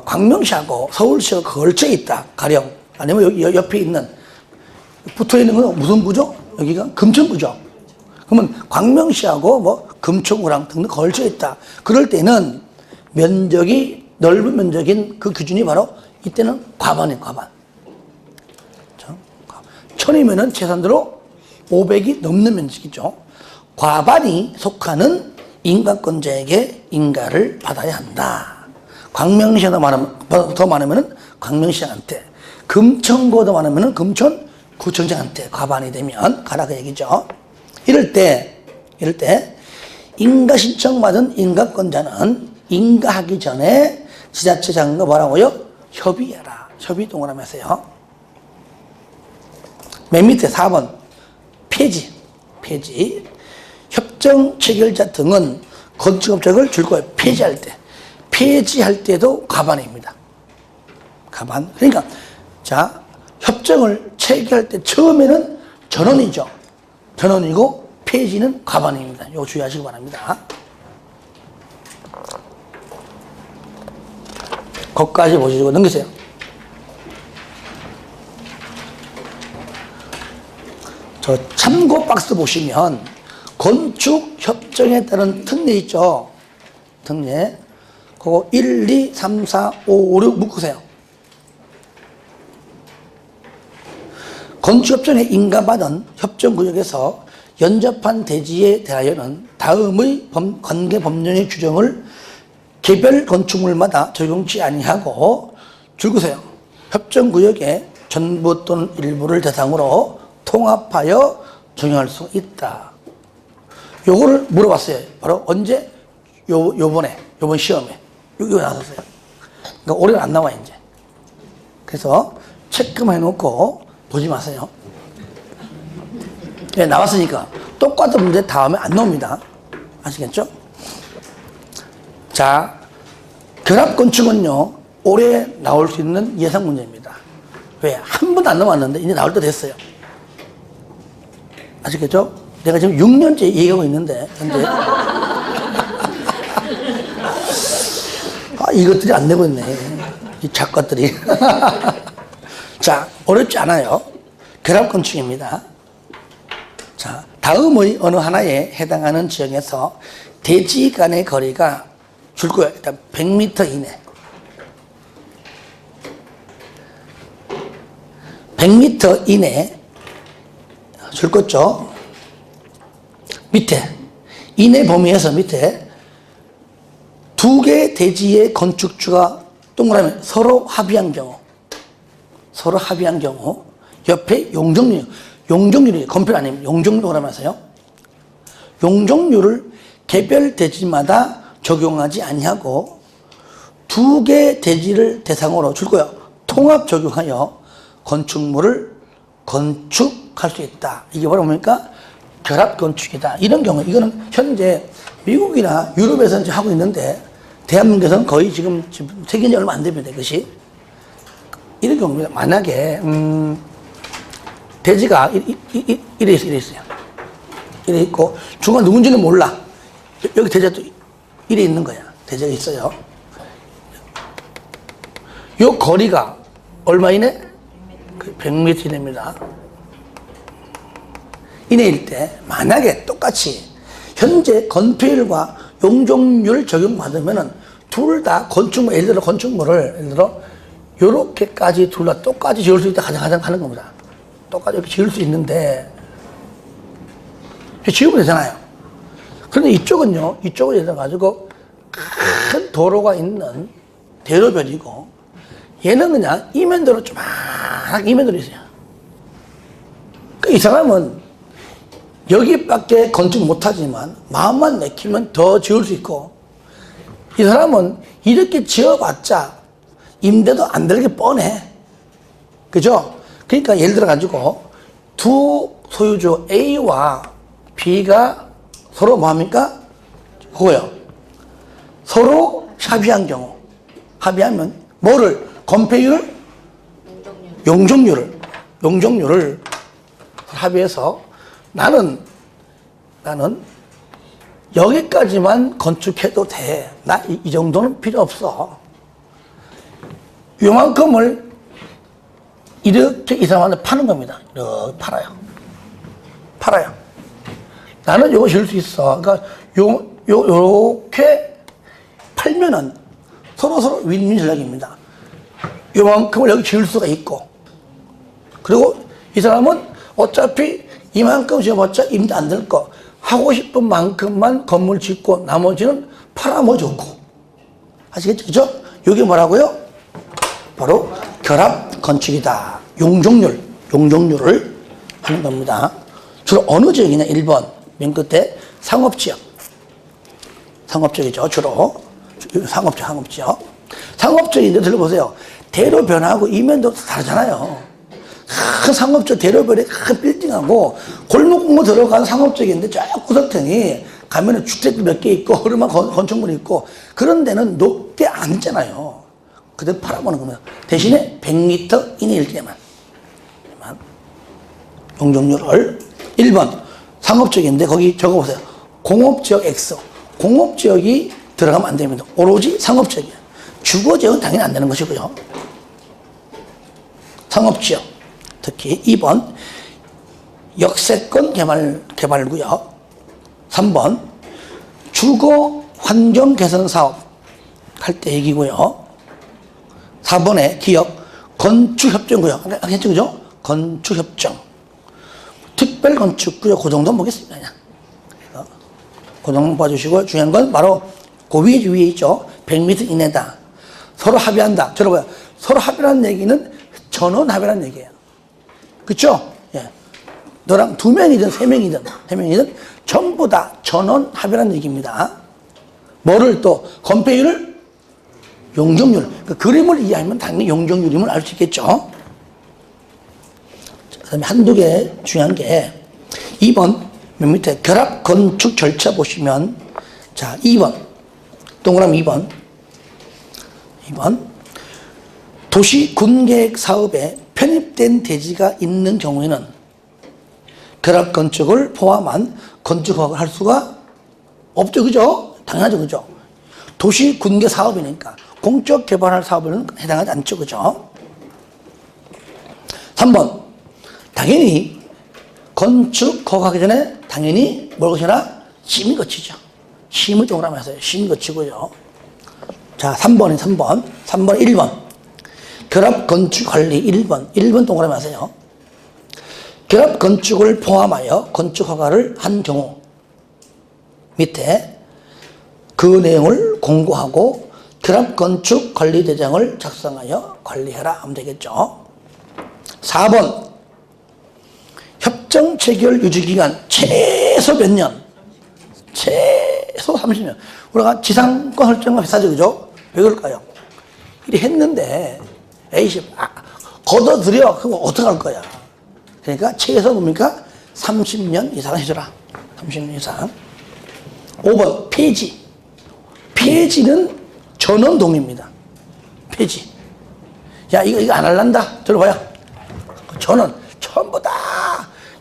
Speaker 1: 광명시하고 서울시가 걸쳐 있다. 가령 아니면 여기 옆에 있는 붙어 있는 건 무슨 부죠? 여기가 금천구죠. 그러면 광명시하고 금천구랑 등등 걸쳐 있다. 그럴 때는 면적이 넓은 면적인 그 기준이 바로 이때는 과반이에요. 과반. 1000이면은 재산대로 500이 넘는 면적이죠. 과반이 속하는 인가권자에게 인가를 받아야 한다. 광명시가 더 많으면 광명시장한테, 금천구가 더 많으면 금천구청장한테 과반이 되면 가라 그 얘기죠. 이럴 때 인가 신청받은 인가권자는 인가하기 전에 지자체장과 뭐라고요? 협의해라. 협의 동그라미에서요. 맨 밑에 4번 폐지. 협정 체결자 등은 건축업체를 줄 거예요. 폐지할 때도 과반입니다. 과반. 그러니까 자, 협정을 체결할 때 처음에는 전원이죠. 전원이고 폐지는 과반입니다. 이거 주의하시기 바랍니다. 거기까지 보시고 넘기세요. 저 참고 박스 보시면 건축 협정에 따른 특례 있죠. 특례. 그거 1, 2, 3, 4, 5, 6 묶으세요. 건축협정에 인가받은 협정구역에서 연접한 대지에 대하여는 다음의 관계 법령의 규정을 개별 건축물마다 적용치 아니하고 줄거세요. 협정구역의 전부 또는 일부를 대상으로 통합하여 적용할 수 있다. 요거를 물어봤어요. 바로 언제? 요번 시험에. 이거 나왔어요. 그러니까 올해는 안 나와, 이제. 그래서 체크만 해놓고 보지 마세요. 네, 나왔으니까. 똑같은 문제 다음에 안 나옵니다. 아시겠죠? 자, 결합건축은요, 올해 나올 수 있는 예상 문제입니다. 왜? 한 번도 안 나왔는데 이제 나올 때 됐어요. 아시겠죠? 내가 지금 6년째 얘기하고 있는데, 근데. 이것들이 안 되고 있네. 이 작가들이. 자, 어렵지 않아요. 결합건축입니다. 자, 다음의 어느 하나에 해당하는 지역에서 대지 간의 거리가 줄 거예요. 일단 100m 이내. 100m 이내 줄 거죠. 밑에 이내 범위에서 밑에 두 개의 대지의 건축주가 동그라미 서로 합의한 경우 옆에 용적률이 건폐 아니면 용적률이라고 하면서요. 용적률을 개별 대지마다 적용하지 아니하고 두 개 대지를 대상으로 줄 거예요. 통합 적용하여 건축물을 건축할 수 있다. 이게 바로 뭡니까? 결합 건축이다. 이런 경우, 이거는 현재 미국이나 유럽에서 이제 하고 있는데 대한민국에서는 거의 지금 생긴 지 얼마 안 됩니다. 이것이. 이런 경우입니다. 만약에, 대지가 이래 있어요. 이래 있고, 중간 누군지는 몰라. 여기 대지가 또 이래 있는 거야. 대지가 있어요. 요 거리가 얼마 이내? 100m 이내입니다. 이내일 때, 만약에 똑같이 현재 건폐율과 용적률 적용받으면은 둘 다 건축물, 예를 들어 요렇게까지 둘 다 똑같이 지을 수 있다 가장 하는 겁니다. 똑같이 이렇게 지을 수 있는데, 지으면 되잖아요. 그런데 이쪽은 예를 들어가지고 큰 도로가 있는 대로변이고, 얘는 그냥 이면도로 조그맣게 이면도로 있어요. 이 사람은 여기밖에 건축 못하지만 마음만 내키면 더 지을 수 있고, 이 사람은 이렇게 지어봤자 임대도 안 들게 뻔해. 그죠? 그러니까 예를 들어가지고 두 소유주 A와 B가 서로 뭐합니까? 그거요. 서로 합의한 경우. 합의하면 뭐를? 건폐율을? 용적률을 합의해서 나는 여기까지만 건축해도 돼. 나 이 정도는 필요 없어. 요만큼을 이렇게 이 사람한테 파는 겁니다. 이렇게 팔아요. 나는 요거 지을 수 있어. 그러니까 요렇게 팔면은 서로 윈윈 전략입니다. 요만큼을 여기 지을 수가 있고, 그리고 이 사람은 어차피 이만큼 지어봤자 임대 안 될 거, 하고 싶은 만큼만 건물 짓고 나머지는 팔아먹어 좋고. 아시겠죠? 그죠? 이게 뭐라고요? 바로 결합 건축이다. 용적률을 하는 겁니다. 주로 어느 지역이냐? 1번. 맨 끝에 상업지역. 상업지역이죠. 주로. 상업지역. 상업지역인데 들어보세요. 대로변하고 이면도 다르잖아요. 큰 상업지역 대로변에 큰 빌딩하고 골목골목 들어간 상업지역인데 저 구석탱이 가면은 주택도 몇 개 있고 흐름한 건축물이 있고 그런 데는 높게 안 있잖아요. 그대로 팔아보는 겁니다. 대신에 100m 이내일 때만. 용적률을 1번 상업지역인데 거기 적어보세요. 공업지역 X. 공업지역이 들어가면 안 됩니다. 오로지 상업지역이에요. 주거지역은 당연히 안 되는 것이고요. 상업지역. 특히 2번 역세권 개발구역. 3번 주거 환경 개선 사업 할 때 얘기고요. 4번에 기업 건축협정구역. 했죠, 그죠? 건축협정. 특별건축구역 그 정도 보겠습니다. 그냥. 그 정도 봐주시고 중요한 건 바로 그 위에 있죠. 100m 이내다. 서로 합의한다. 들어봐요. 서로 합의라는 얘기는 전원 합의라는 얘기예요. 그렇죠? 예. 너랑 2명이든 3명이든 전부 다 전원 합의라는 얘기입니다. 뭐를 또 건폐율을 용적률. 그 그림을 이해하면 당연히 용적률임을 알 수 있겠죠. 그다음에 한두 개 중요한 게 2번 맨 밑에 결합 건축 절차 보시면 자 2번 동그라미 2번 도시 군계획 사업에 편입된 대지가 있는 경우에는 결합 건축을 포함한 건축 허가를 할 수가 없죠. 그죠? 당연하죠. 그죠? 도시 군계 사업이니까 공적 개발할 사업에는 해당하지 않죠. 그죠? 3번 당연히 건축 허가하기 전에 당연히 뭘 거치나? 심의 거치죠. 심의 동그라미 하세요. 심의 거치고요. 자, 3번 1번. 결합 건축 관리 1번 동그라미 하세요. 결합 건축을 포함하여 건축 허가를 한 경우 밑에 그 내용을 공고하고 결합 건축 관리 대장을 작성하여 관리해라 하면 되겠죠. 4번 협정 체결 유지 기간 최소 몇 년? 최소 30년. 우리가 지상권 설정과 비슷하죠. 그죠? 왜 그럴까요? 이리 했는데 에이씨 걷어들여. 그럼 어떡할 거야? 그러니까 최소 뭡니까? 30년 이상 해줘라. 30년 이상. 5번 폐지. 폐지는 전원 동의입니다. 폐지. 야 이거 안 할란다. 들어봐요. 전원 전부 다.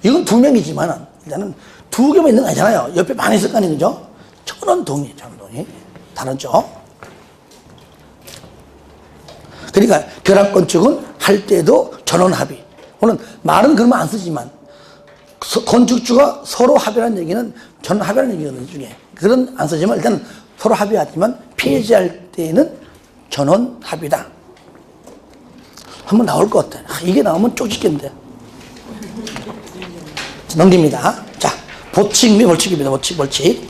Speaker 1: 이건 2명이지만 일단은 2개만 있는 거 아니잖아요. 옆에 많이 있을 거 아니에요. 그죠? 전원 동의. 다르죠? 그러니까 결합 건축은 할 때도 전원 합의. 물론 말은 그러면 안 쓰지만 건축주가 서로 합의라는 얘기는 전원 합의라는 얘기거든요. 중에. 그런 안 쓰지만 일단 서로 합의하지만 폐지할 때는 전원 합의다. 한번 나올 것 같아. 이게 나오면 쪽집게인데. 넘깁니다. 자, 보칙 및 벌칙입니다. 벌칙.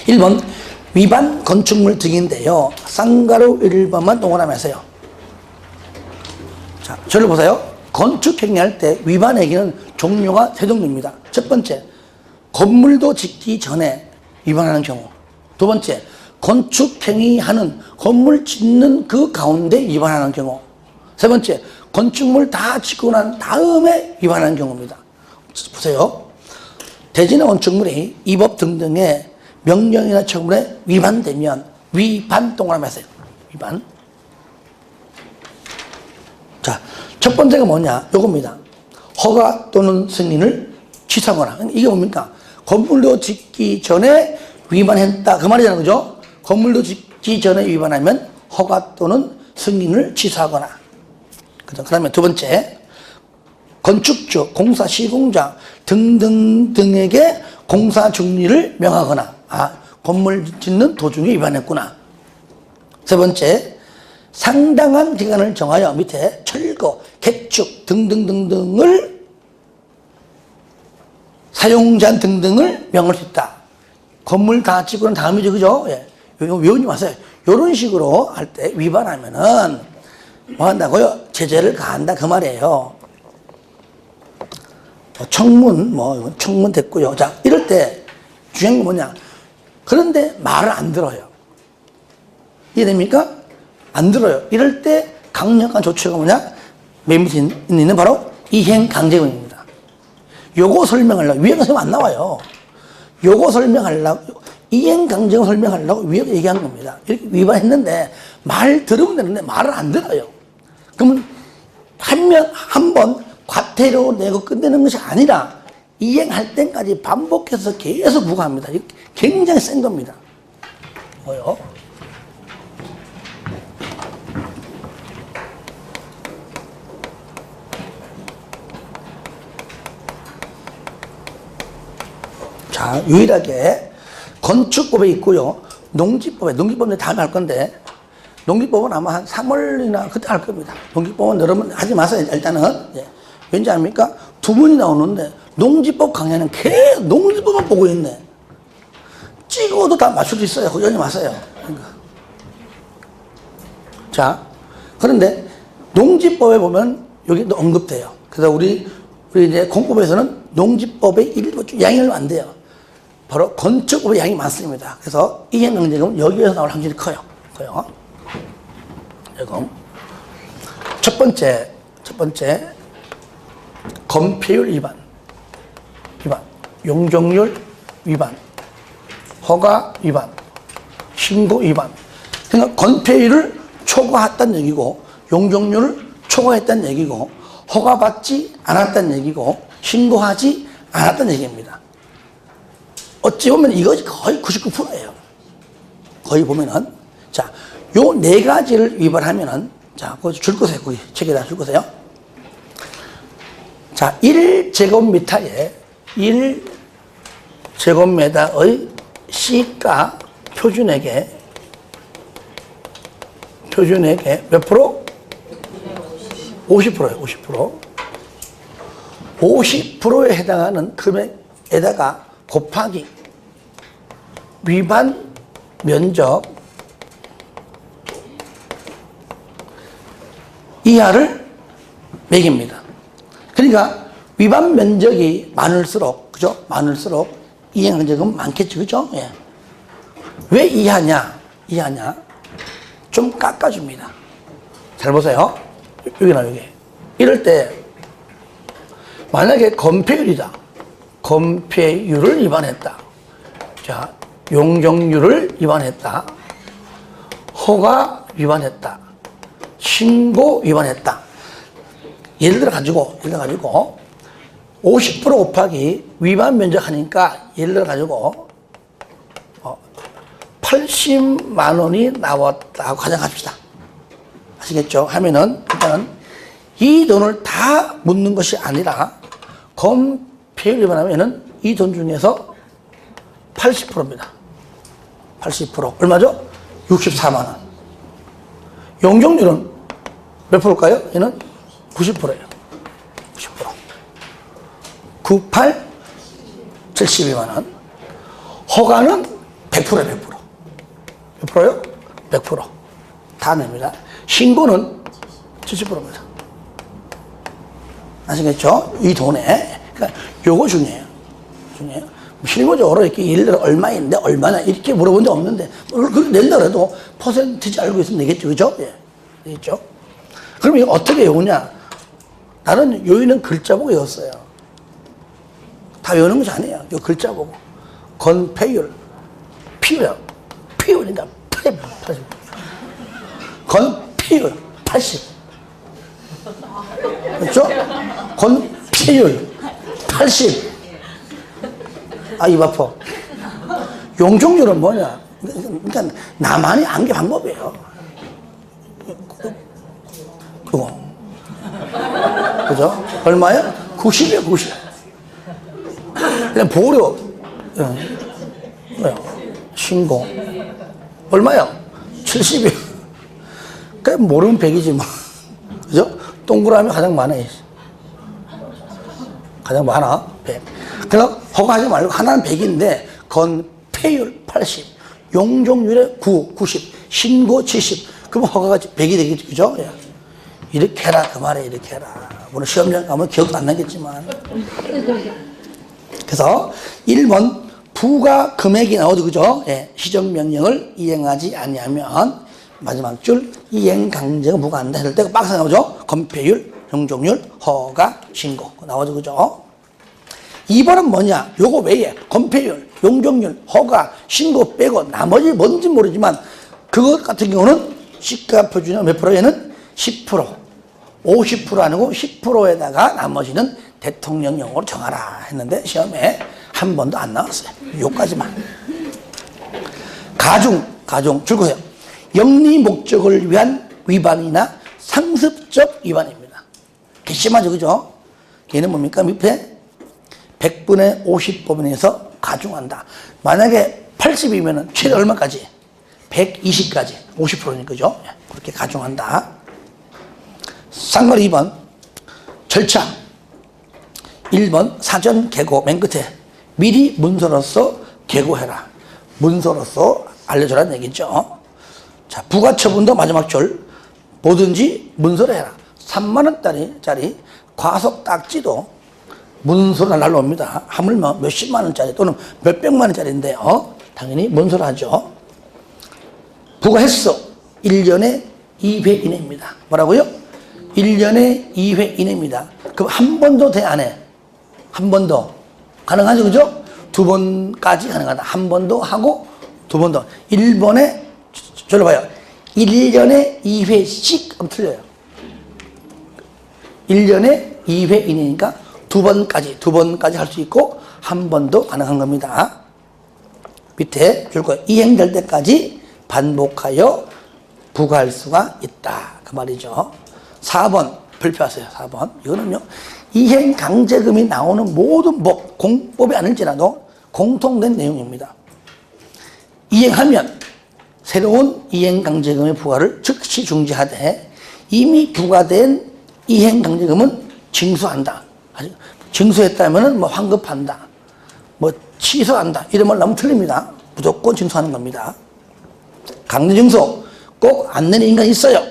Speaker 1: 1번 위반 건축물 등인데요. 쌍가루 1번만 동그라미 하세요. 자, 저를 보세요. 건축 행위할 때 위반 행위는 종류가 3종류입니다. 첫 번째, 건물도 짓기 전에 위반하는 경우. 두 번째, 건축 행위하는 건물 짓는 그 가운데 위반하는 경우. 세 번째, 건축물 다 짓고 난 다음에 위반하는 경우입니다. 보세요. 대지나 건축물이 이 법 등등의 명령이나 처분에 위반되면 위반 동그라미 하세요. 위반. 자, 첫 번째가 뭐냐? 요겁니다. 허가 또는 승인을 취소하거나. 이게 뭡니까? 건물도 짓기 전에 위반했다. 그 말이잖아요. 그죠? 건물도 짓기 전에 위반하면 허가 또는 승인을 취소하거나. 그 다음에 두 번째, 건축주, 공사 시공자 등등등에게 공사 중리를 명하거나. 건물 짓는 도중에 위반했구나. 세 번째, 상당한 기간을 정하여 밑에 철거, 개축 등등등등을 사용자 등등을 명할 수 있다. 건물 다 짓고 난 다음이죠. 그죠? 예. 외우지 마세요. 이런 식으로 할 때 위반하면은 뭐 한다고요? 제재를 가한다. 그 말이에요. 청문, 청문 됐고요. 자, 이럴 때 중요한 건 뭐냐. 그런데 말을 안 들어요. 이해됩니까? 안 들어요. 이럴 때 강력한 조치가 뭐냐? 맨 밑에 있는 바로 이행강제금입니다. 요거 설명하려고, 위에가 설명 안 나와요. 요거 설명하려고, 이행강제금 설명하려고 위에가 얘기한 겁니다. 이렇게 위반했는데, 말 들으면 되는데 말을 안 들어요. 그러면 한 번 과태료 내고 끝내는 것이 아니라, 이행할 때까지 반복해서 계속 부과합니다. 굉장히 센 겁니다. 뭐요? 자, 유일하게 건축법에 있고요. 농지법은 다음에 할 건데, 농지법은 아마 한 3월이나 그때 할 겁니다. 농지법은 여러분 하지 마세요, 일단은. 예. 왠지 압니까? 두 번이 나오는데, 농지법 강의는 계속 농지법만 보고 있네. 찍어도 다 맞출 수 있어요. 연이 마세요. 그러니까. 자, 그런데 농지법에 보면 여기도 언급돼요. 그래서 우리 이제 공법에서는 농지법의 일부 양이 안 돼요. 바로 건축법의 양이 많습니다. 그래서 이행강제금은 여기에서 나올 확률이 커요. 지금 첫 번째 건폐율 위반, 용적률 위반, 허가 위반, 신고 위반. 그러니까 건폐율을 초과했다는 얘기고, 용적률을 초과했다는 얘기고, 허가받지 않았다는 얘기고, 신고하지 않았다는 얘기입니다. 어찌 보면 이것이 거의 99%예요. 거의 보면은. 자, 요 네 가지를 위반하면은, 자, 그거 줄 거세요. 거기 책에다 줄 거세요. 자, 1제곱미터에 1제곱미터의 시가 표준액의 몇 프로? 50%예요, 50%. 50%에 해당하는 금액에다가 곱하기 위반 면적 이하를 매깁니다. 그러니까 위반 면적이 많을수록, 그죠? 많을수록 이행강제금은 많겠죠, 그죠? 예. 왜 이하냐? 좀 깎아줍니다. 잘 보세요. 여기나 여기. 이럴 때 만약에 건폐율이다. 건폐율을 위반했다. 자, 용적률을 위반했다. 허가 위반했다. 신고 위반했다. 예를 들어 가지고 50% 곱하기 위반 면적 하니까 예를 들어 가지고 80만 원이 나왔다고 가정합시다. 아시겠죠? 하면은 일단은 이 돈을 다 묻는 것이 아니라 건폐율 위반하면은 이 돈 중에서 80%입니다. 80%. 얼마죠? 64만 원. 용적률은 몇 프로일까요? 얘는 90%예요. 90%. 98, 72만 원. 허가는 100%예요, 100%. 몇 프로요? 100%. 다 냅니다. 신고는 70%입니다. 아시겠죠? 이 돈에. 그러니까 요거 중요해요. 실무적으로 이렇게 예를 들어 얼마인데 얼마나 이렇게 물어본 적 없는데 그걸 낸다 그래도 퍼센티지 알고 있으면 되겠죠. 그죠? 예. 되겠죠? 그럼 이거 어떻게 외우냐? 나는 요인은 글자 보고 외웠어요. 다 외우는 것이 아니에요. 요 글자 보고. 건폐율. 피율이니까 80. 건폐율 80. 그렇죠? 건폐율 80. 아, 입 아파. 용적률은 뭐냐? 그러니까 나만이 안 게 방법이에요. 그거. 그죠? 얼마야? 90이에요, 90. 그냥 보료. 신고. 얼마야? 70이에요. 그냥 모르면 100이지 뭐. 그죠? 동그라미 가장 많아. 가장 많아. 100. 그래서 허가하지 말고 하나는 100인데 건폐율 80, 용적률에 90, 신고 70. 그러면 허가가 100이 되겠죠. 그죠? 이렇게 해라 그 말에 이렇게 해라. 오늘 시험장 가면 기억도 안 나겠지만. 그래서 1번 부가 금액이 나오죠. 그죠? 예, 시정명령을 이행하지 아니하면 마지막 줄 이행강제가 무관한다 할 때가 박스 나오죠. 건폐율, 용적률, 허가, 신고 나오죠. 그죠? 2번은 뭐냐? 요거 외에 건폐율, 용적률, 허가, 신고 빼고 나머지 뭔지 모르지만 그것 같은 경우는 시가 표준이 몇 프로에는 10%, 50% 아니고 10%에다가 나머지는 대통령령으로 정하라 했는데 시험에 한 번도 안 나왔어요. 요까지만. 가중 줄거세요. 영리 목적을 위한 위반이나 상습적 위반입니다. 괘씸하죠, 그죠? 얘는 뭡니까? 밑에 100분의 50법원에서 가중한다. 만약에 80이면 최대 얼마까지? 120까지. 50%니까 그죠? 그렇게 가중한다. 쌍거리 2번. 절차. 1번 사전 계고 맨 끝에 미리 문서로서 계고해라. 문서로서 알려주라는 얘기죠. 자, 부가처분도 마지막 줄 뭐든지 문서로 해라. 3만 원짜리 과속 딱지도 문서로 날라옵니다. 하물며 몇십만 원짜리 또는 몇백만 원짜리인데요. 당연히 문서로 하죠. 부가했어. 1년에 2회 이내입니다. 뭐라고요? 1년에 2회 이내입니다. 그럼 한 번도 돼, 안 해? 한 번 더. 가능하죠, 그죠? 2번까지 가능하다. 한 번 더 하고, 2번 더. 1번에, 저로 봐요. 1년에 2회씩, 그럼 틀려요. 1년에 2회 이내니까 2번까지 할 수 있고, 한 번도 가능한 겁니다. 밑에 줄 거예요. 이행될 때까지 반복하여 부과할 수가 있다. 그 말이죠. 4번, 발표하세요. 4번. 이거는요, 이행강제금이 나오는 모든 법, 공법이 아닐지라도 공통된 내용입니다. 이행하면 새로운 이행강제금의 부과를 즉시 중지하되 이미 부과된 이행강제금은 징수한다. 징수했다면 뭐 환급한다. 뭐 취소한다. 이런 말 나오면 틀립니다. 무조건 징수하는 겁니다. 강제징수 꼭 안 내는 인간이 있어요.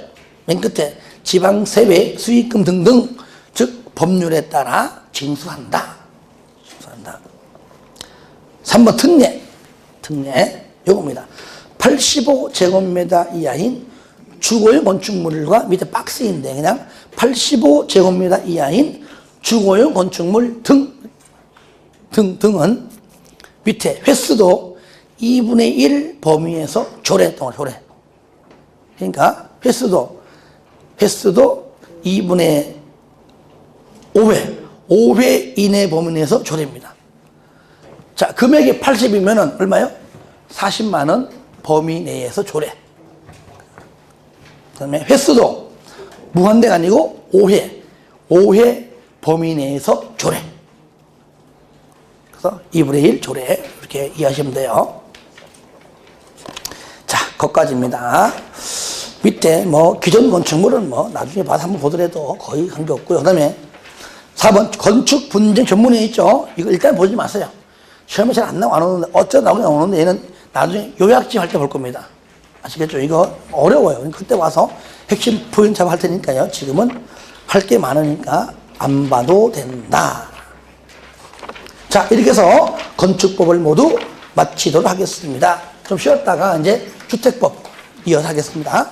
Speaker 1: 맨 끝에 지방세외, 수익금 등등 즉 법률에 따라 징수한다. 3번 특례 요겁니다. 85제곱미터 이하인 주거용 건축물과 밑에 박스인데 그냥 85제곱미터 이하인 주거용 건축물 등은 밑에 횟수도 2분의 1 범위에서 조례. 그러니까 횟수도 2분의 5회 이내 범위에서 조례입니다. 자, 금액이 80이면 얼마요? 40만 원 범위 내에서 조례. 그 다음에 횟수도 무한대가 아니고 5회 범위 내에서 조례. 그래서 2분의 1 조례. 이렇게 이해하시면 돼요. 자, 거기까지입니다. 밑에 뭐 기존 건축물은 뭐 나중에 봐서 한번 보더라도 거의 관계없고요. 그 다음에 4번 건축 분쟁 전문에 있죠. 이거 일단 보지 마세요. 시험에 잘 안 나오는데 어쩌다 나오긴 나오는데 얘는 나중에 요약집 할 때 볼 겁니다. 아시겠죠? 이거 어려워요. 그때 와서 핵심 포인트 잡아 할 테니까요. 지금은 할 게 많으니까 안 봐도 된다. 자, 이렇게 해서 건축법을 모두 마치도록 하겠습니다. 좀 쉬었다가 이제 주택법 이어서 하겠습니다.